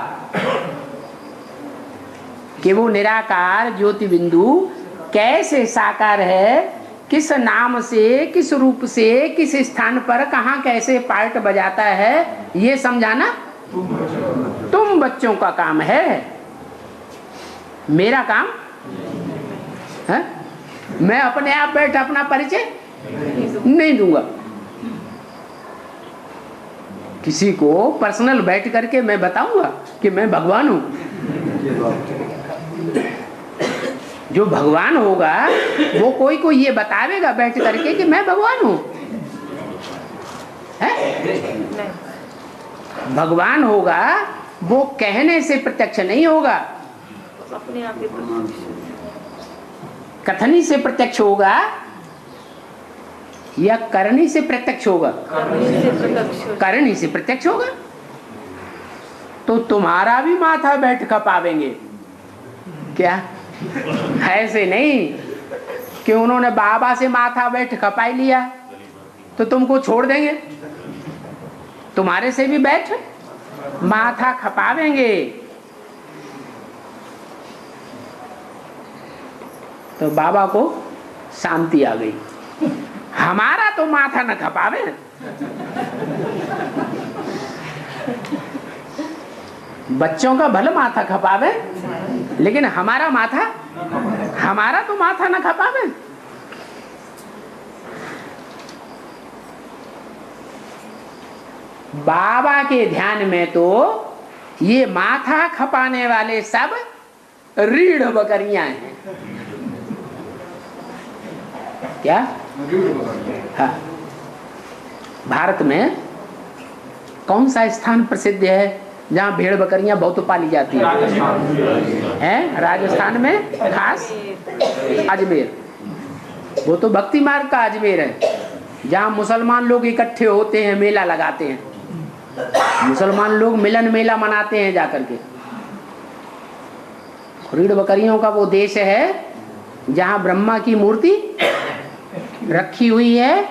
कि वो निराकार ज्योति बिंदु कैसे साकार है, किस नाम से, किस रूप से, किस स्थान पर कहाँ कैसे पार्ट बजाता है, ये समझाना तुम बच्चों का काम है। मेरा काम है? मैं अपने आप बैठ अपना परिचय नहीं दूंगा। किसी को पर्सनल बैठ करके मैं बताऊंगा कि मैं भगवान हूं। जो भगवान होगा वो कोई को ये बतावेगा बैठ करके कि मैं भगवान हूं, नहीं, भगवान होगा वो कहने से प्रत्यक्ष नहीं होगा, अपने आप ही प्रत्यक्ष। कथनी से प्रत्यक्ष होगा या करनी से प्रत्यक्ष होगा? से प्रत्यक्ष हो। करनी से प्रत्यक्ष होगा। तो तुम्हारा भी माथा बैठ खपावेंगे क्या? ऐसे नहीं कि उन्होंने बाबा से माथा बैठ खपाई लिया तो तुमको छोड़ देंगे, तुम्हारे से भी बैठ माथा खपावेंगे। तो बाबा को शांति आ गई, हमारा तो माथा न खपावे। बच्चों का भले माथा खपावे लेकिन हमारा तो माथा न खपावे। बाबा के ध्यान में तो ये माथा खपाने वाले सब रीढ़ बकरियां हैं। क्या? हाँ। भारत में कौन सा स्थान प्रसिद्ध है जहाँ भेड़ बकरियां बहुत पाली जाती है? राजस्थान में खास अजमेर, वो तो भक्ति मार्ग का अजमेर है जहाँ मुसलमान लोग इकट्ठे होते हैं, मेला लगाते हैं। मुसलमान लोग मिलन मेला मनाते हैं जाकर के। रीढ़ बकरियों का वो देश है जहाँ ब्रह्मा की मूर्ति रखी हुई है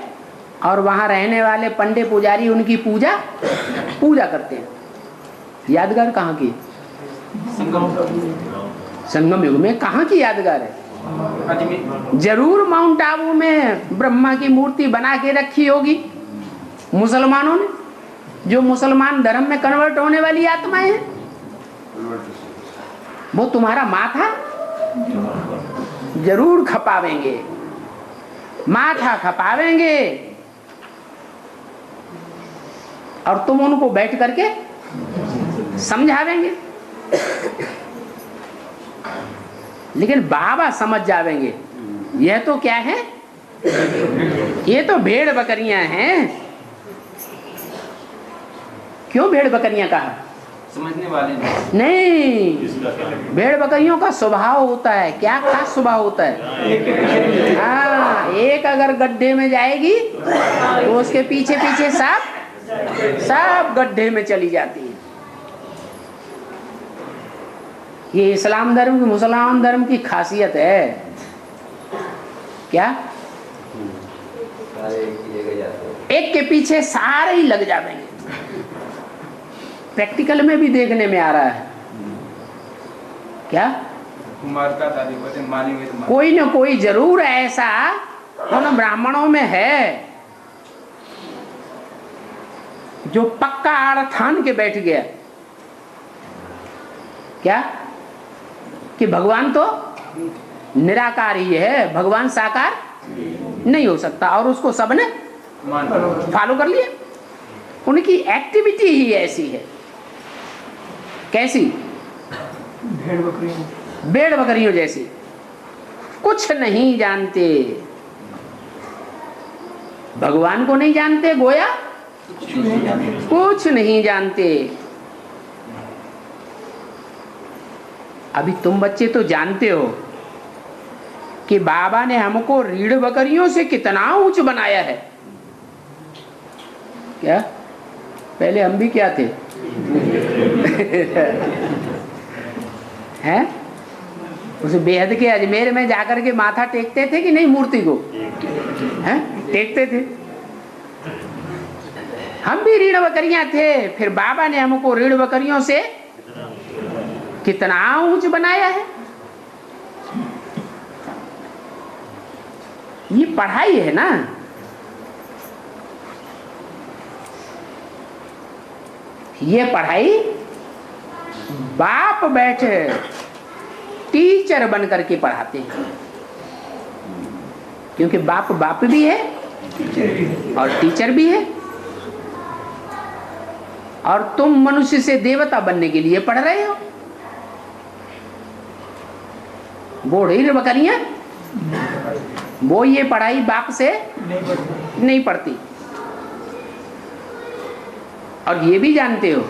और वहाँ रहने वाले पंडे पुजारी उनकी पूजा करते हैं। यादगार कहाँ की? संगम युग में। कहाँ की यादगार है? जरूर माउंट आबू में ब्रह्मा की मूर्ति बना के रखी होगी मुसलमानों ने, जो मुसलमान धर्म में कन्वर्ट होने वाली आत्माएं हैं। वो तुम्हारा माथा जरूर खपावेंगे, माथा खपावेंगे और तुम उनको बैठ करके समझावेंगे। लेकिन बाबा समझ जावेंगे यह तो क्या है, ये तो भेड़ बकरियां हैं। क्यों भेड़ बकरियां कहा? समझने वाले नहीं, भेड़ बकरियों का स्वभाव होता है। क्या खास स्वभाव होता है? हाँ, एक अगर गड्ढे में जाएगी तो उसके पीछे पीछे सब गड्ढे में चली जाती है। ये इस्लाम धर्म की, मुसलमान धर्म की खासियत है। क्या? एक के पीछे सारे ही लग जाएंगे। प्रैक्टिकल में भी देखने में आ रहा है। क्या? कोई न कोई जरूर ऐसा उन ब्राह्मणों में है जो पक्का आड़ ठान के बैठ गया। क्या? कि भगवान तो निराकार ही है, भगवान साकार नहीं हो सकता, और उसको सबने फॉलो कर लिया। उनकी एक्टिविटी ही ऐसी है। कैसी? भेड़ बकरियों जैसी। कुछ नहीं जानते, भगवान को नहीं जानते, गोया कुछ नहीं जानते। अभी तुम बच्चे तो जानते हो कि बाबा ने हमको रीढ़ बकरियों से कितना ऊंच बनाया है। क्या? पहले हम भी क्या थे? हैं? उस बेहद के अजमेर में जाकर के माथा टेकते थे कि नहीं मूर्ति को? हैं? टेकते थे। हम भी रीढ़ बकरियां थे, फिर बाबा ने हमको रीढ़ बकरियों से कितना ऊंच बनाया है। ये पढ़ाई है ना। ये पढ़ाई बाप बैठे टीचर बन करके पढ़ाते हैं, क्योंकि बाप भी है और टीचर भी है। और तुम मनुष्य से देवता बनने के लिए पढ़ रहे हो। रीढ़ बकरियां वो ये पढ़ाई बाप से नहीं पढ़ती। और ये भी जानते हो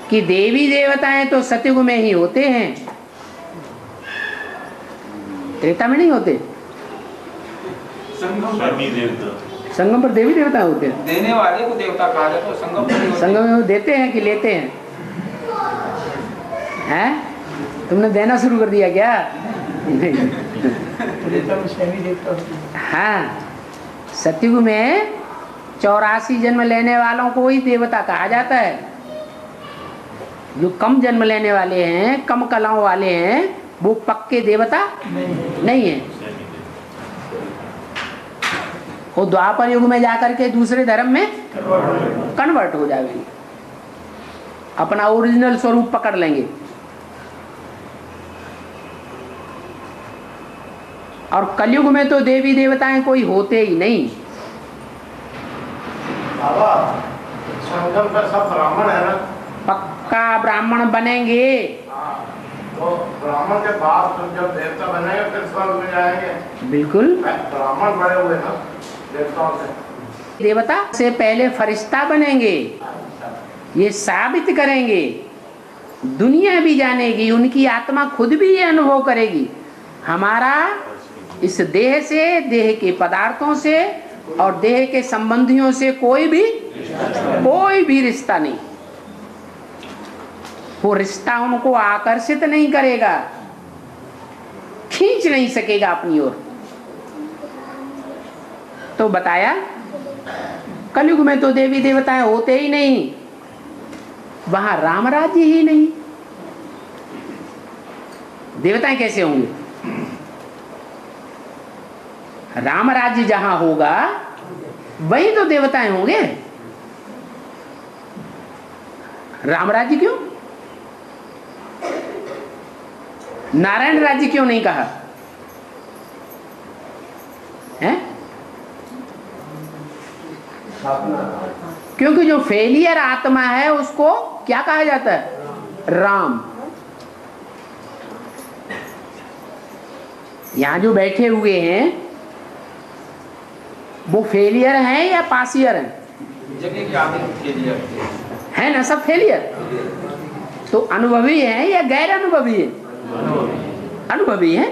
कि देवी देवताएं तो सतयुग में ही होते हैं, त्रेता में नहीं होते। संगम पर देवी देवता होते हैं। देने वाले को देवता कहा जाता है, संगम पर नहीं होते। संगम में वो देते हैं कि लेते हैं? हैं? तुमने देना शुरू कर दिया क्या? नहीं। हाँ, सतयुग में 84 जन्म लेने वालों को ही देवता कहा जाता है। जो कम जन्म लेने वाले हैं, कम कलाओं वाले हैं, वो पक्के देवता नहीं है। वो द्वापर युग में जाकर के दूसरे धर्म में कन्वर्ट हो जाएंगे, अपना ओरिजिनल स्वरूप पकड़ लेंगे। और कलयुग में तो देवी देवताएं कोई होते ही नहीं। संगम पर सब ब्राह्मण है ना? पक्का ब्राह्मण बनेंगे। तो ब्राह्मण के बाद जब देवता बनेंगे फिर स्वर्ग में जाएंगे। बिल्कुल, ब्राह्मण बने हुए ना देवताओं से। देवता से पहले फरिश्ता बनेंगे, ये साबित करेंगे, दुनिया भी जानेगी, उनकी आत्मा खुद भी ये अनुभव करेगी, हमारा इस देह से, देह के पदार्थों से और देह के संबंधियों से कोई भी रिश्ता नहीं। वो रिश्ता उनको आकर्षित नहीं करेगा, खींच नहीं सकेगा अपनी ओर। तो बताया कलयुग में तो देवी देवताएं होते ही नहीं, वहां राम राज्य ही नहीं, देवताएं कैसे होंगे? राम राज्य जहां होगा वहीं तो देवताएं होंगे। राम राज्य क्यों? नारायण राज्य क्यों नहीं कहा है? क्योंकि जो फेलियर आत्मा है उसको क्या कहा जाता है? राम। यहां जो बैठे हुए हैं वो फेलियर हैं या पासियर हैं? जगह के आगे फेलियर है ना, सब फेलियर। तो अनुभवी हैं या गैर अनुभवी है? अनुभवी है।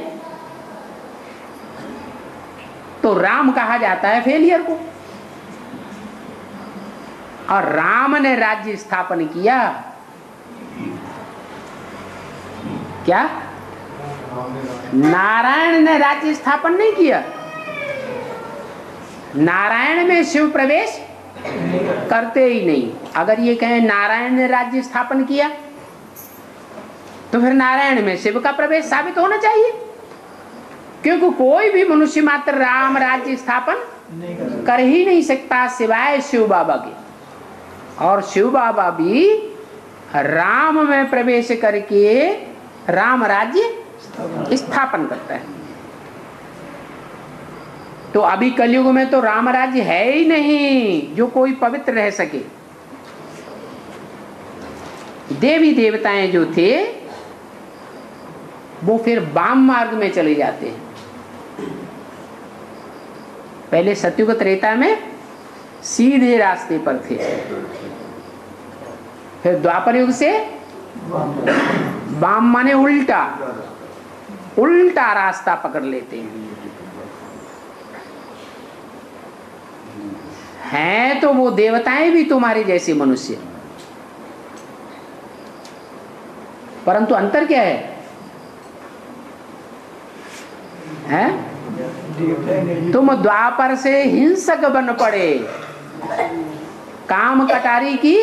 तो राम कहा जाता है फेलियर को। और राम ने राज्य स्थापन किया। क्या? नारायण ने राज्य स्थापन नहीं किया। नारायण में शिव प्रवेश करते ही नहीं। अगर ये कहें नारायण ने राज्य स्थापन किया तो फिर नारायण में शिव का प्रवेश साबित होना चाहिए, क्योंकि कोई भी मनुष्य मात्र राम राज्य स्थापन कर ही नहीं सकता सिवाय शिव बाबा के। और शिव बाबा भी राम में प्रवेश करके राम राज्य स्थापन करता है। तो अभी कलयुग में तो राम राज्य है ही नहीं जो कोई पवित्र रह सके। देवी देवताएं जो थे वो फिर वाम मार्ग में चले जाते हैं। पहले सतयुग त्रेता में सीधे रास्ते पर थे, फिर द्वापर युग से वाम माने उल्टा, उल्टा रास्ता पकड़ लेते हैं तो वो देवताएं भी तुम्हारे जैसे मनुष्य, परंतु अंतर क्या है? तुम द्वापर से हिंसक बन पड़े, काम कटारी की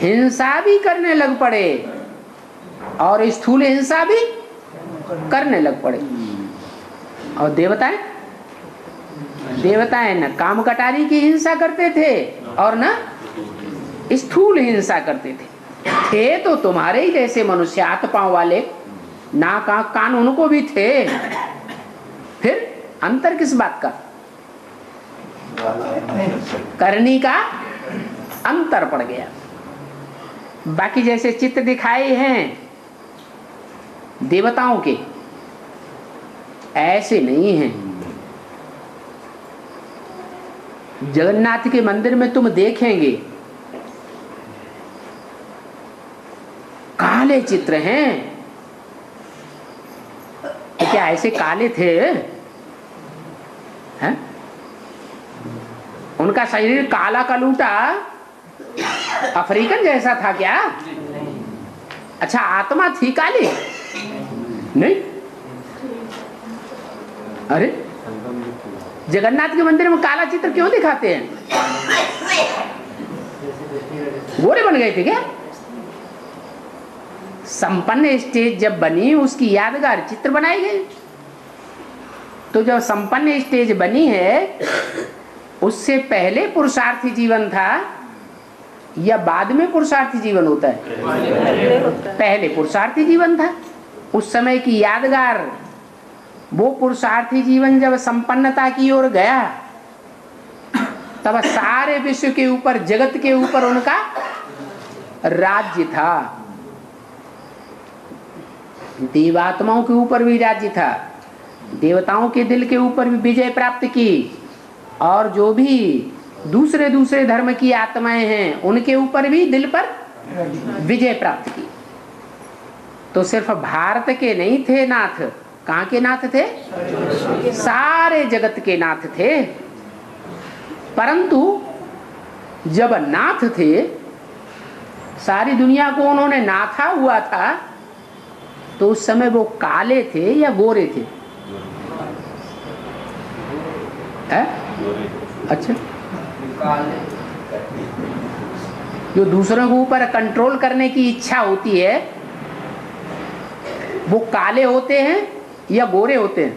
हिंसा भी करने लग पड़े और स्थूल हिंसा भी करने लग पड़े। और देवताएं न काम कटारी की हिंसा करते थे और न स्थूल हिंसा करते थे तो तुम्हारे ही जैसे मनुष्य, हाथ पांव वाले, नाक आंख कान उनको भी थे। फिर अंतर किस बात का? करनी का अंतर पड़ गया। बाकी जैसे चित्र दिखाए हैं देवताओं के, ऐसे नहीं हैं। जगन्नाथ के मंदिर में तुम देखेंगे काले चित्र हैं। तो क्या ऐसे काले थे? हैं? उनका शरीर काला कलूटा अफ्रीकन जैसा था क्या? अच्छा, आत्मा थी काली? नहीं। अरे जगन्नाथ के मंदिर में काला चित्र क्यों दिखाते हैं? गोरे बन गए थे क्या? संपन्न स्टेज जब बनी उसकी यादगार चित्र बनाए गए। तो जब संपन्न स्टेज बनी है उससे पहले पुरुषार्थी जीवन था या बाद में पुरुषार्थी जीवन होता है? पहले पुरुषार्थी जीवन था। उस समय की यादगार वो पुरुषार्थी जीवन जब संपन्नता की ओर गया तब सारे विश्व के ऊपर, जगत के ऊपर उनका राज्य था। देवात्माओं के ऊपर भी राज्य था, देवताओं के दिल के ऊपर भी विजय प्राप्त की, और जो भी दूसरे दूसरे धर्म की आत्माएं हैं उनके ऊपर भी दिल पर विजय प्राप्त की। तो सिर्फ भारत के नहीं थे नाथ, कहाँ के नाथ थे? सारे जगत के नाथ थे। परंतु जब नाथ थे, सारी दुनिया को उन्होंने नाथा हुआ था, तो उस समय वो काले थे या गोरे थे? अच्छा, जो दूसरों के ऊपर कंट्रोल करने की इच्छा होती है वो काले होते हैं या गोरे होते हैं?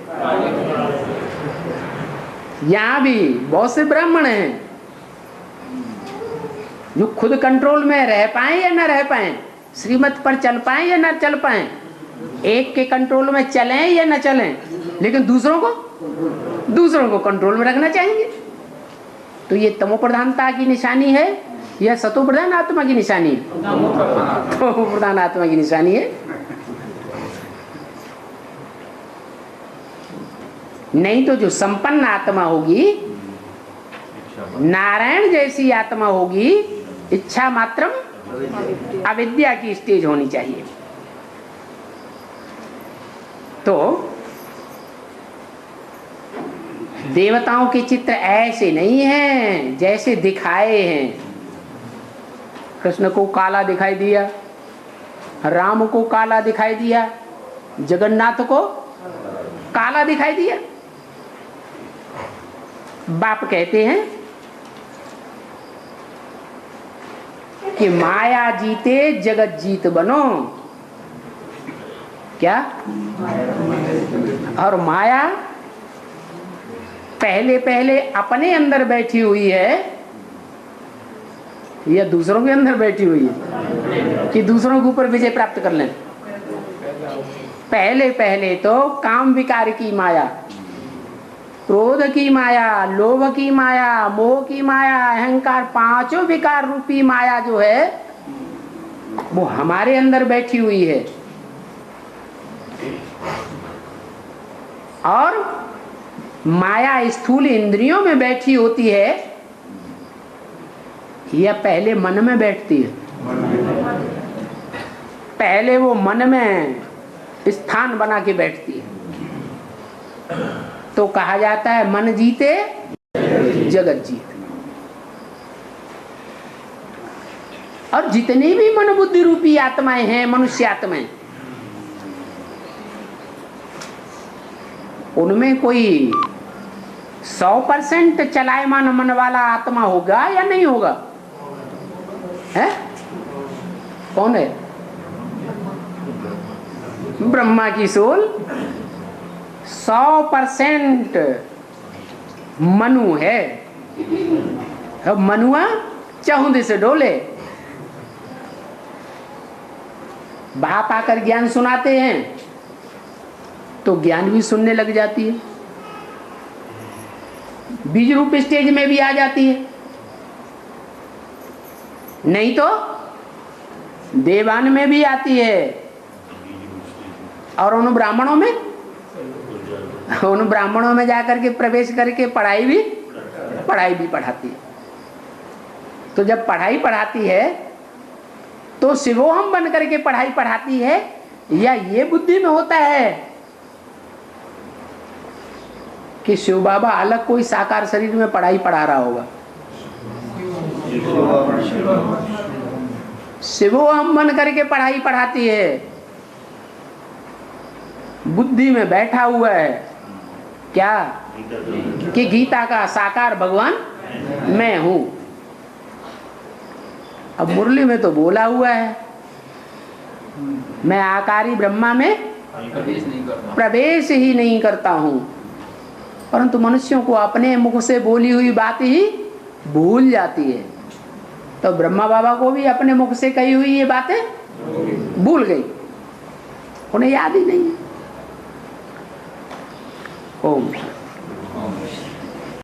यहाँ भी बहुत से ब्राह्मण हैं जो खुद कंट्रोल में रह पाए या न रह पाए, श्रीमत पर चल पाए या न चल पाए, एक के कंट्रोल में चलें या न चलें, लेकिन दूसरों को कंट्रोल में रखना चाहेंगे। तो ये तमो प्रधानता की निशानी है या सतो प्रधान आत्मा की निशानी है? तमो प्रधान आत्मा की निशानी है। नहीं तो जो संपन्न आत्मा होगी, नारायण जैसी आत्मा होगी, इच्छा मात्रम अविद्या की स्टेज होनी चाहिए। तो देवताओं के चित्र ऐसे नहीं हैं जैसे दिखाए हैं। कृष्ण को काला दिखाई दिया, राम को काला दिखाई दिया, जगन्नाथ को काला दिखाई दिया। बाप कहते हैं कि माया जीते जगत जीत बनो। क्या? और माया पहले पहले अपने अंदर बैठी हुई है या दूसरों के अंदर बैठी हुई है कि दूसरों के ऊपर विजय प्राप्त कर लें? पहले पहले तो काम विकार की माया, क्रोध की माया, लोभ की माया, मोह की माया, अहंकार, पांचों विकार रूपी माया जो है वो हमारे अंदर बैठी हुई है। और माया स्थूल इंद्रियों में बैठी होती है या पहले मन में बैठती है? पहले वो मन में स्थान बना के बैठती है। तो कहा जाता है मन जीते जगत जीत। और जितनी भी मन बुद्धि रूपी आत्माएं हैं, मनुष्य आत्माएं, उनमें कोई 100% चलायमान मन वाला आत्मा होगा या नहीं होगा? है? कौन है? ब्रह्मा की सोल 100% मनु है। अब मनुआ चहुंदे से डोले। बाप आकर ज्ञान सुनाते हैं तो ज्ञान भी सुनने लग जाती है, बीज रूप स्टेज में भी आ जाती है। नहीं तो देवान में भी आती है, और उन ब्राह्मणों में जाकर के प्रवेश करके पढ़ाई भी पढ़ाती है। तो जब पढ़ाई पढ़ाती है तो शिवोहम बन करके पढ़ाई पढ़ाती है, या ये बुद्धि में होता है कि शिव बाबा अलग कोई साकार शरीर में पढ़ाई पढ़ा रहा होगा? शिवोहम बन करके पढ़ाई पढ़ाती है, बुद्धि में बैठा हुआ है क्या कि गीता का साकार भगवान मैं हूं। अब मुरली में तो बोला हुआ है मैं आकारी ब्रह्मा में प्रवेश ही नहीं करता हूं, परंतु मनुष्यों को अपने मुख से बोली हुई बात ही भूल जाती है। तो ब्रह्मा बाबा को भी अपने मुख से कही हुई ये बातें भूल गई, उन्हें याद ही नहीं। ओम